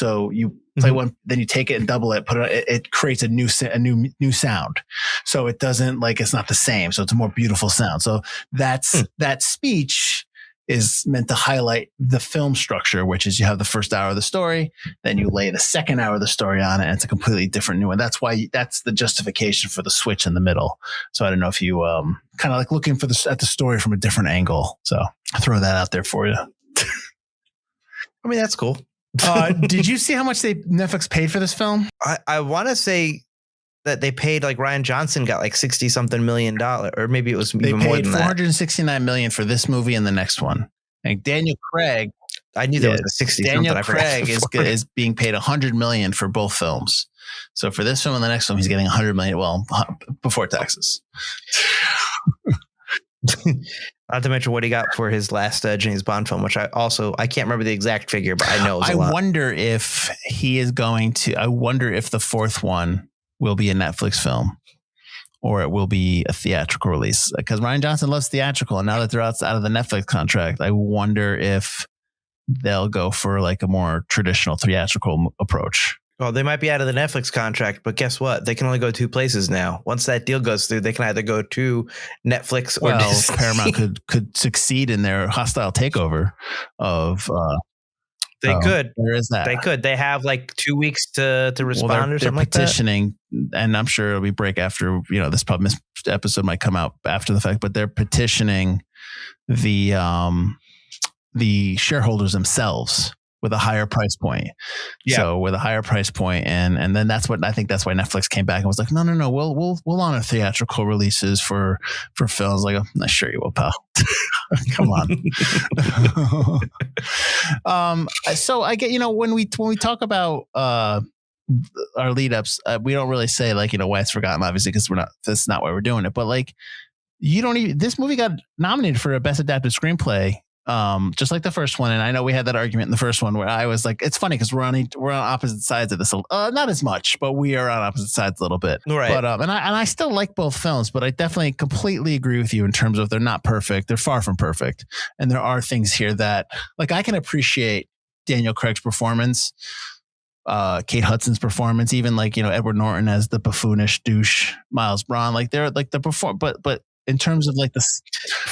S3: play one, then you take it and double it, put it creates a new sound. So it doesn't it's not the same. So it's a more beautiful sound. So that speech is meant to highlight the film structure, which is you have the first hour of the story, then you lay the second hour of the story on it, and it's a completely different new one. That's why that's the justification for the switch in the middle. So I don't know if you kind of like looking for at the story from a different angle. So I throw that out there for you.
S2: I mean, that's cool.
S3: Did you see how much Netflix paid for this film?
S2: I want to say that they paid Rian Johnson got $60 something million, or maybe it was even more than that.
S3: $469 million for this movie and the next one. And Daniel Craig,
S2: I knew there was a 60
S3: Daniel
S2: something.
S3: Craig is being paid $100 million for both films. So for this film and the next film, he's getting $100 million. Well, before taxes.
S2: Not to mention what he got for his last James Bond film, which I can't remember the exact figure, but I know it was a lot.
S3: Wonder if I wonder if the fourth one will be a Netflix film or it will be a theatrical release, because Rian Johnson loves theatrical. And now that they're out of the Netflix contract, I wonder if they'll go for a more traditional theatrical approach.
S2: Well, they might be out of the Netflix contract, but guess what? They can only go two places now. Once that deal goes through, they can either go to Netflix or Disney.
S3: Paramount could succeed in their hostile takeover of.
S2: They could.
S3: There is that.
S2: They could. They have 2 weeks to respond or something like that.
S3: They're petitioning, and I'm sure it'll be break after this episode might come out after the fact, but they're petitioning the shareholders themselves with a higher price point. Yeah. So with a higher price point, and then that's why Netflix came back and was like, no, we'll honor theatrical releases for films. I'm not sure you will, pal. Come on. So I get, when we talk about our lead ups, we don't really say why it's forgotten, obviously, because that's not why we're doing it. But this movie got nominated for a best adapted screenplay. Just like the first one. And I know we had that argument in the first one where I was like, it's funny because we're on opposite sides of this. Not as much, but we are on opposite sides a little bit.
S2: Right.
S3: But, and I still like both films, but I definitely completely agree with you in terms of they're not perfect. They're far from perfect. And there are things here that I can appreciate Daniel Craig's performance. Kate Hudson's performance, even like, Edward Norton as the buffoonish douche Miles Braun, like they're like but in terms of like this,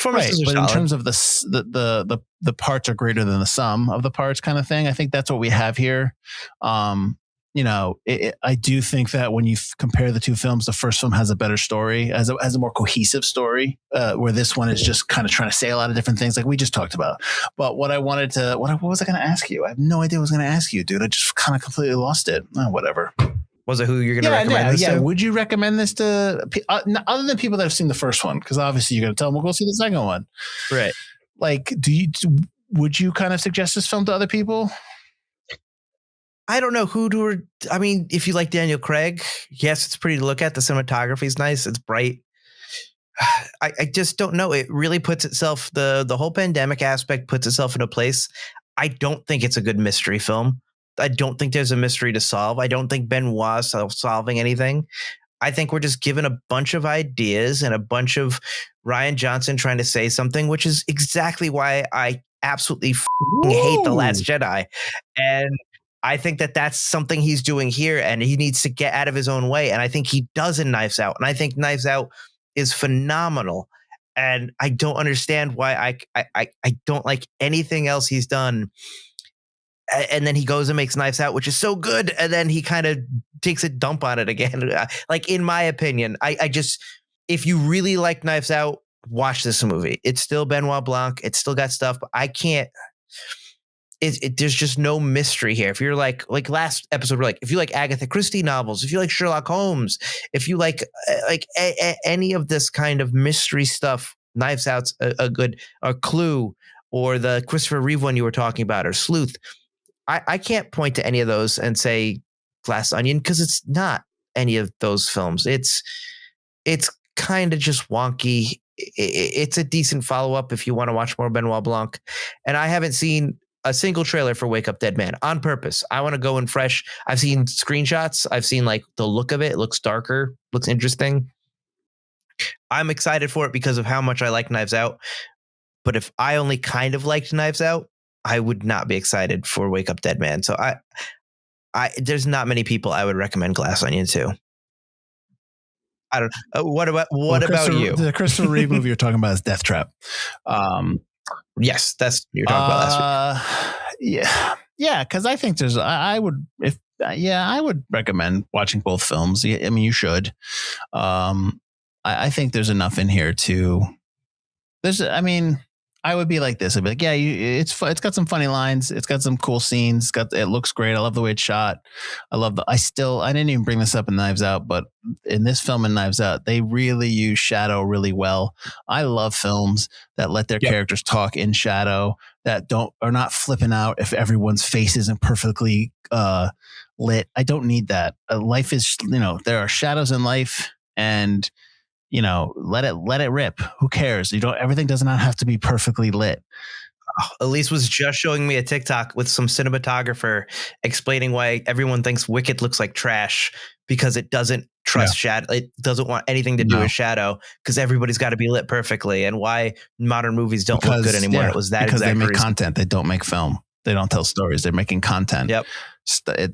S3: right? But in terms of the parts are greater than the sum of the parts kind of thing. I think that's what we have here. I do think that when you compare the two films, the first film has a better story, has a more cohesive story, where this one is just kind of trying to say a lot of different things like we just talked about. But what was I going to ask you? I have no idea what I was going to ask you, dude. I just kind of completely lost it. Oh, whatever.
S2: Was it who you're going to recommend this to?
S3: Would you recommend this to other than people that have seen the first one? Because obviously you're going to tell them, we'll go see the second one.
S2: Right.
S3: Like, would you kind of suggest this film to other people?
S2: I don't know if you like Daniel Craig, yes, it's pretty to look at. The cinematography is nice. It's bright. I just don't know. It really puts itself, the whole pandemic aspect puts itself in a place. I don't think it's a good mystery film. I don't think there's a mystery to solve. I don't think Benoit's solving anything. I think we're just given a bunch of ideas and a bunch of Rian Johnson trying to say something, which is exactly why I absolutely hate The Last Jedi. And I think that that's something he's doing here, and he needs to get out of his own way. And I think he does in Knives Out. And I think Knives Out is phenomenal. And I don't understand why I don't like anything else he's done. And then he goes and makes Knives Out, which is so good. And then he kind of takes a dump on it again. Like, in my opinion, I just, if you really like Knives Out, watch this movie. It's still Benoit Blanc. It's still got stuff, but I can't. There's just no mystery here. If you're like last episode, we're like, if you like Agatha Christie novels, if you like Sherlock Holmes, if you like any of this kind of mystery stuff, Knives Out's a good, or Clue, or the Christopher Reeve one you were talking about, or Sleuth. I can't point to any of those and say Glass Onion, because it's not any of those films. It's kind of just wonky. It's a decent follow-up if you want to watch more Benoit Blanc. And I haven't seen a single trailer for Wake Up Dead Man on purpose. I want to go in fresh. I've seen screenshots. I've seen like the look of it. It looks darker, looks interesting. I'm excited for it because of how much I like Knives Out. But if I only kind of liked Knives Out, I would not be excited for Wake Up Dead Man. So there's not many people I would recommend Glass Onion to. I don't know. What about you?
S3: The Christopher Reeve movie you're talking about is Death Trap.
S2: Yes, that's you were talking about last week.
S3: Yeah. Because I think I would recommend watching both films. I mean, you should. I think there's enough in here to. I would be like this. I'd be like, yeah, it's got some funny lines. It's got some cool scenes. It looks great. I love the way it's shot. I didn't even bring this up in Knives Out, but in this film in Knives Out, they really use shadow really well. I love films that let their characters talk in shadow, that are not flipping out if everyone's face isn't perfectly lit. I don't need that. Life is, there are shadows in life, and let it rip. Who cares? Everything does not have to be perfectly lit.
S2: Elise was just showing me a TikTok with some cinematographer explaining why everyone thinks Wicked looks like trash, because it doesn't trust shadow. It doesn't want anything to do with shadow, because everybody's got to be lit perfectly, and why modern movies don't look good anymore. It was that
S3: because they make
S2: reason.
S3: Content. They don't make film. They don't tell stories. They're making content.
S2: Yep.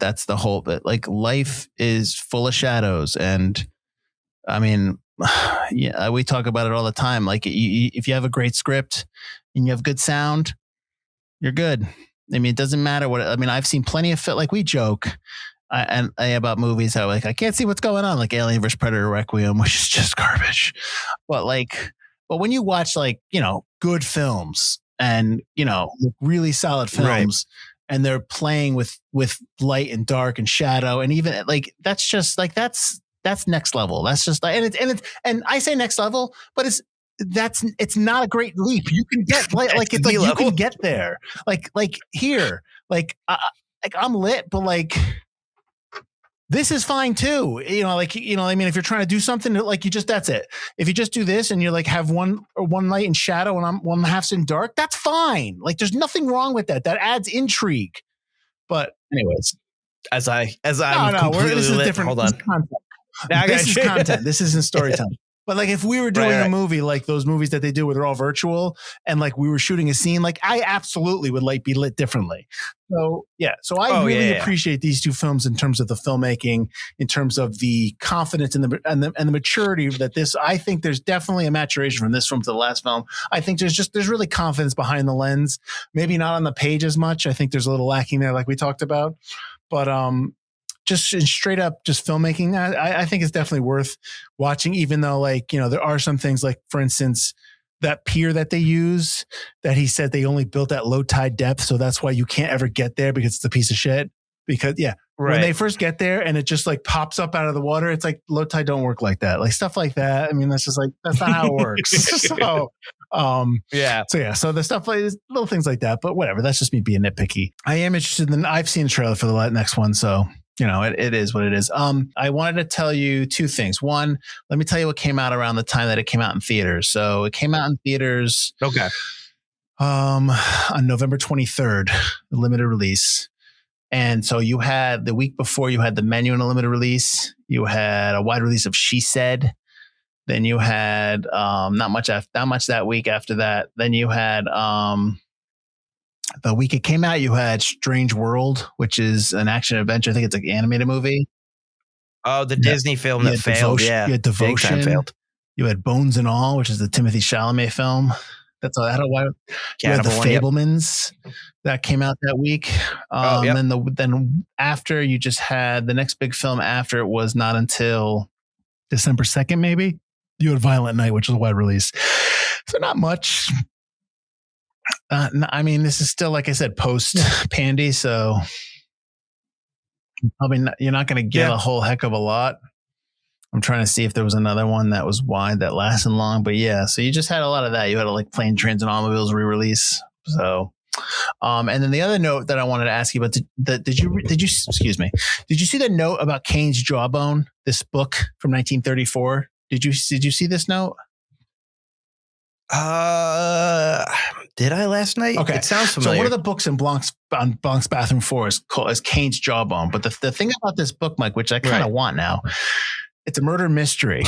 S3: That's the whole bit. Like, life is full of shadows, and I mean, yeah, we talk about it all the time. Like, if you have a great script and you have good sound, you're good. I mean, it doesn't matter I've seen plenty of like, we joke about movies how like, I can't see what's going on, like Alien vs Predator Requiem, which is just garbage. But when you watch good films and really solid films, right, and they're playing with light and dark and shadow, and even like, that's just like, that's next level. That's just like, and I say next level, but it's not a great leap. You can get you can get there. Like here, I'm lit, but like, this is fine too. I mean, if you're trying to do something like that's it. If you just do this and you're like, have one light in shadow and I'm one half's in dark, that's fine. Like, there's nothing wrong with that. That adds intrigue. But anyways,
S2: this is different.
S3: Hold on. This is content. This isn't storytelling. But like if we were doing a movie like those movies that they do where they're all virtual and like we were shooting a scene, like I absolutely would like be lit differently. So yeah. So I really appreciate these two films in terms of the filmmaking, in terms of the confidence and the maturity that this, I think there's definitely a maturation from this film to the last film. I think there's really confidence behind the lens, maybe not on the page as much. I think there's a little lacking there, like we talked about, but, just straight up just filmmaking, I think it's definitely worth watching, even though like, you know, there are some things like, for instance, that pier that they use that he said they only built at low tide depth. So that's why you can't ever get there because it's a piece of shit. Because when they first get there and it just like pops up out of the water, it's like low tide don't work like that. Like stuff like that. I mean, that's just like, that's not how it works. So the stuff like little things like that, but whatever. That's just me being nitpicky. I am interested in, I've seen a trailer for the next one. So you know, it is what it is. I wanted to tell you two things. One, let me tell you what came out around the time that it came out in theaters. So it came out in theaters.
S2: Okay.
S3: On November 23rd, the limited release. And so you had the week before, you had The Menu in a limited release. You had a wide release of She Said. Then you had not much that week after that. Then you had the week it came out, you had Strange World, which is an action adventure. I think it's like an animated movie.
S2: Oh, the Disney film that failed. Yeah.
S3: You had Devotion. Failed. You had Bones and All, which is the Timothée Chalamet film. That's all. You had The Fabelmans that came out that week. Then after, you just had the next big film after it was not until December 2nd, maybe. You had Violent Night, which is a wide release. So not much. I mean, this is still, like I said, post Pandy, so you're not going to get a whole heck of a lot. I'm trying to see if there was another one that was wide that lasted long, but yeah. So you just had a lot of that. You had like Plane, Trains, and Automobiles re-release. So, and then the other note that I wanted to ask you about, did you see the note about Cain's Jawbone, this book from 1934? Did you see this note?
S2: Did I last night?
S3: Okay.
S2: It sounds familiar.
S3: So one of the books in Blanc's bathroom floor is Cain's Jawbone. But the thing about this book, Mike, which I kind of want now, it's a murder mystery,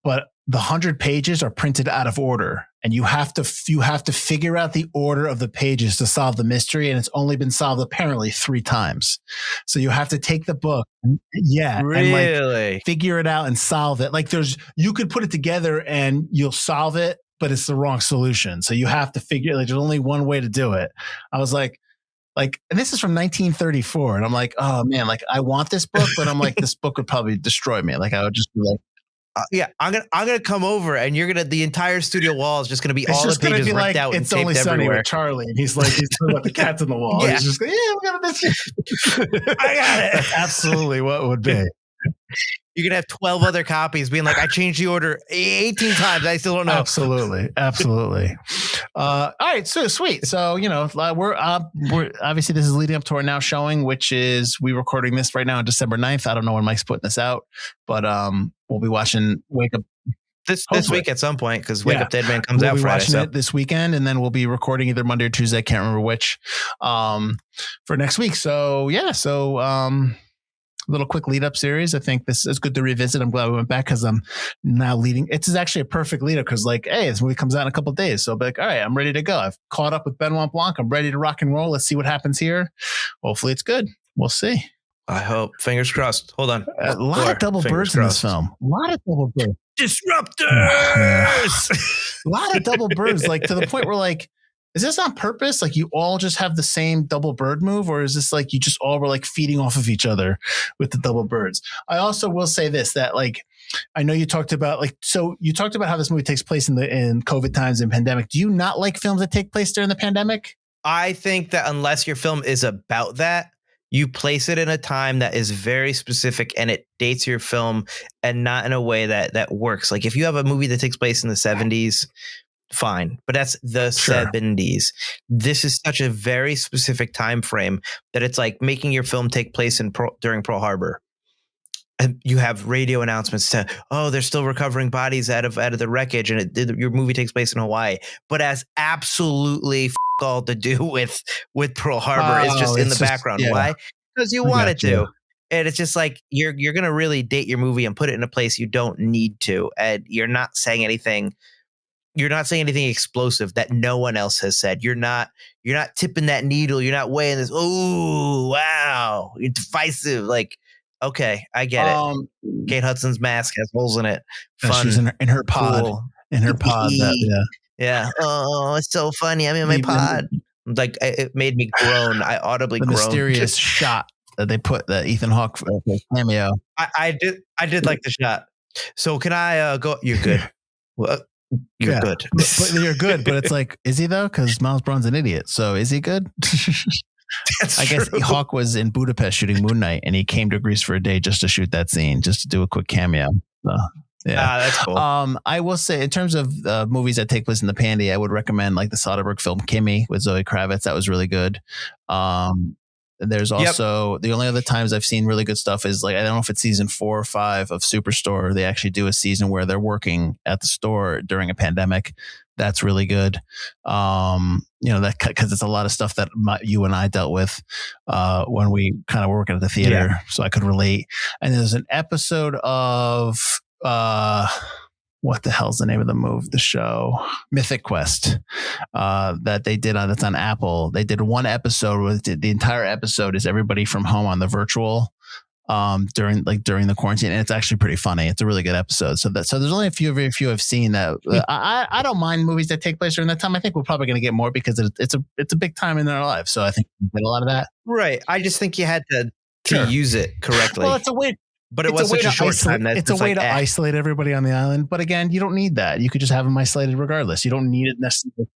S3: but the 100 pages are printed out of order, and you have to figure out the order of the pages to solve the mystery. And it's only been solved apparently 3 times. So you have to take the book, and like figure it out and solve it. Like you could put it together and you'll solve it, but it's the wrong solution. So you have to figure, like, there's only one way to do it. I was like, and this is from 1934. And I'm like, oh man, like I want this book, but I'm like, this book would probably destroy me. Like I would just be like,
S2: I'm gonna come over, and the entire studio wall is just gonna be all the pages ripped like, out and taped everywhere. It's Only Sunny with
S3: Charlie, and he's talking about the cats on the wall. He's just like, we got this.
S2: I got it.
S3: That's absolutely what it would be.
S2: You're going to have 12 other copies being like, I changed the order 18 times. I still don't know.
S3: Absolutely. All right. So sweet. So, you know, we're obviously this is leading up to our now showing, which is we recording this right now on December 9th. I don't know when Mike's putting this out, but we'll be watching Wake Up
S2: this week at some point, because Wake Up Dead Man comes out Friday. We'll be watching
S3: it this weekend, and then we'll be recording either Monday or Tuesday. I can't remember which, for next week. So little quick lead up series. I think this is good to revisit. I'm glad we went back because I'm now leading. It's actually a perfect lead up because like, hey, this movie comes out in a couple of days. So I'll be like, all right, I'm ready to go. I've caught up with Benoit Blanc. I'm ready to rock and roll. Let's see what happens here. Hopefully it's good. We'll see.
S2: I hope. Fingers crossed. Hold on.
S3: A lot of double birds in this film. A lot of double birds.
S2: Disruptors.
S3: A lot of double birds, like to the point where like, is this on purpose? Like you all just have the same double bird move, or is this like you just all were like feeding off of each other with the double birds? I also will say this, that like, I know you talked about how this movie takes place in COVID times and pandemic. Do you not like films that take place during the pandemic?
S2: I think that unless your film is about that, you place it in a time that is very specific and it dates your film and not in a way that works. Like if you have a movie that takes place in the 70s, fine, but that's the 70s. This is such a very specific time frame that it's like making your film take place during Pearl Harbor. And you have radio announcements to, they're still recovering bodies out of the wreckage, and your movie takes place in Hawaii, but has absolutely all to do with Pearl Harbor. It's just in the background. Why? Because you want it to. And it's just like you're gonna really date your movie and put it in a place you don't need to, and you're not saying anything. You're not saying anything explosive that no one else has said. You're not tipping that needle. You're not weighing this. Oh wow, you're divisive. Like, okay, I get it. Kate Hudson's mask has holes in it. Fun,
S3: she's in her pod.
S2: cool.
S3: In her pod.
S2: Yeah. Oh, it's so funny. I'm in my pod. Like, it made me groan. I audibly groaned.
S3: Mysterious shot that they put the Ethan Hawke cameo.
S2: I did like the shot. So can I go? You're good. Well, you're good.
S3: But you're good. But it's like, is he though? Because Miles Braun's an idiot. So is he good?
S2: That's
S3: I guess
S2: true.
S3: Hawke was in Budapest shooting Moon Knight, and he came to Greece for a day just to shoot that scene, just to do a quick cameo. So, yeah,
S2: that's cool.
S3: I will say, in terms of movies that take place in the Pandy, I would recommend like the Soderbergh film Kimmy with Zoe Kravitz. That was really good. There's also the only other times I've seen really good stuff is like, I don't know if it's season 4 or 5 of Superstore. They actually do a season where they're working at the store during a pandemic. That's really good. That because it's a lot of stuff that you and I dealt with when we kind of were working at the theater. So I could relate. And there's an episode of what the hell's the name of the show? Mythic Quest that they did that's on Apple. They did one episode where the entire episode is everybody from home on the virtual during the quarantine, and it's actually pretty funny. It's a really good episode. So there's only very few I've seen that. I don't mind movies that take place during that time. I think we're probably going to get more because it's a big time in our lives. So I think we get a lot of that.
S2: Right. I just think you had to use it correctly.
S3: Well, it's a way.
S2: But it was such a short time.
S3: It's a way to isolate everybody on the island. But again, you don't need that. You could just have them isolated regardless. You don't need it necessarily.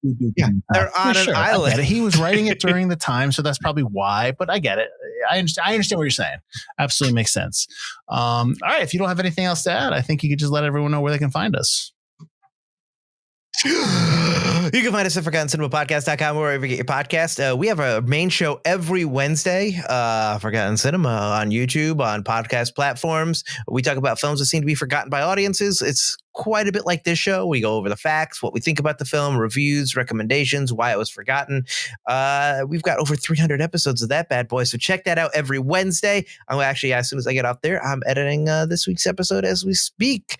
S2: They're on an island.
S3: He was writing it during the time, so that's probably why. But I get it. I understand what you're saying. Absolutely makes sense. All right. If you don't have anything else to add, I think you could just let everyone know where they can find us.
S2: You can find us at ForgottenCinemaPodcast.com or wherever you get your podcast. We have a main show every Wednesday, Forgotten Cinema on YouTube, on podcast platforms. We talk about films that seem to be forgotten by audiences. It's quite a bit like this show. We go over the facts, what we think about the film, reviews, recommendations, why it was forgotten. We've got over 300 episodes of that bad boy, so check that out every Wednesday. I'm actually, as soon as I get off there, I'm editing this week's episode as we speak.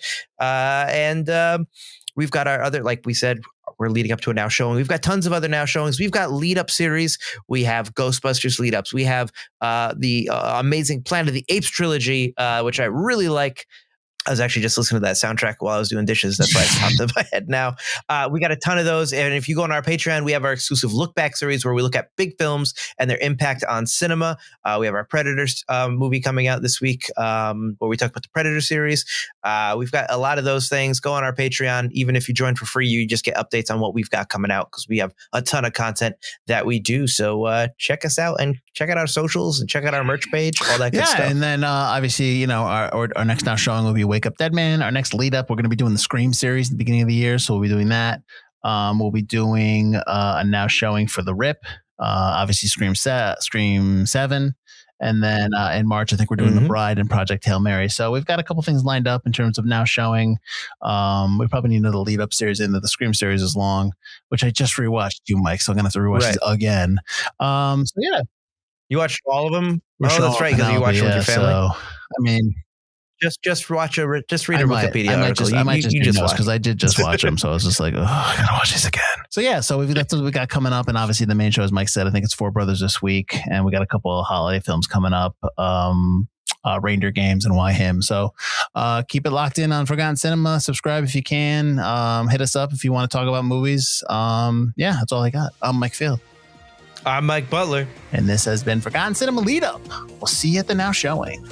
S2: We've got our other, like we said, we're leading up to a now showing. We've got tons of other now showings. We've got lead up series. We have Ghostbusters lead ups. We have the amazing Planet of the Apes trilogy, which I really like. I was actually just listening to that soundtrack while I was doing dishes. That's why it's popped in my head now. We got a ton of those. And if you go on our Patreon, we have our exclusive look back series where we look at big films and their impact on cinema. We have our Predators movie coming out this week where we talk about the Predator series. We've got a lot of those things. Go on our Patreon. Even if you join for free, you just get updates on what we've got coming out because we have a ton of content that we do. So check us out and check out our socials and check out our merch page, all that good stuff.
S3: And then obviously, our next now showing will be Wake Up Dead Man. Our next lead up, we're going to be doing the Scream series at the beginning of the year. So we'll be doing that. We'll be doing a now showing for The Rip. Obviously Scream 7. And then in March, I think we're doing The Bride and Project Hail Mary. So we've got a couple things lined up in terms of now showing. We probably need another lead up series in that the Scream series is long, which I just rewatched you, Mike. So I'm going to have to rewatch this again. So yeah.
S2: You watched all of them? Oh, that's right, because you watched them with your family.
S3: So, I mean,
S2: just read a Wikipedia article.
S3: I might
S2: just watch
S3: because I did just watch them. So I was just like, oh, I gotta watch these again. So yeah, so that's what we got coming up, and obviously the main show, as Mike said, I think it's Four Brothers this week, and we got a couple of holiday films coming up. Reindeer Games and Why Him. So keep it locked in on Forgotten Cinema. Subscribe if you can. Hit us up if you want to talk about movies. Yeah, that's all I got. I'm Mike Field.
S2: I'm Mike Butler.
S3: And this has been Forgotten Cinema Lead Up. We'll see you at the now showing.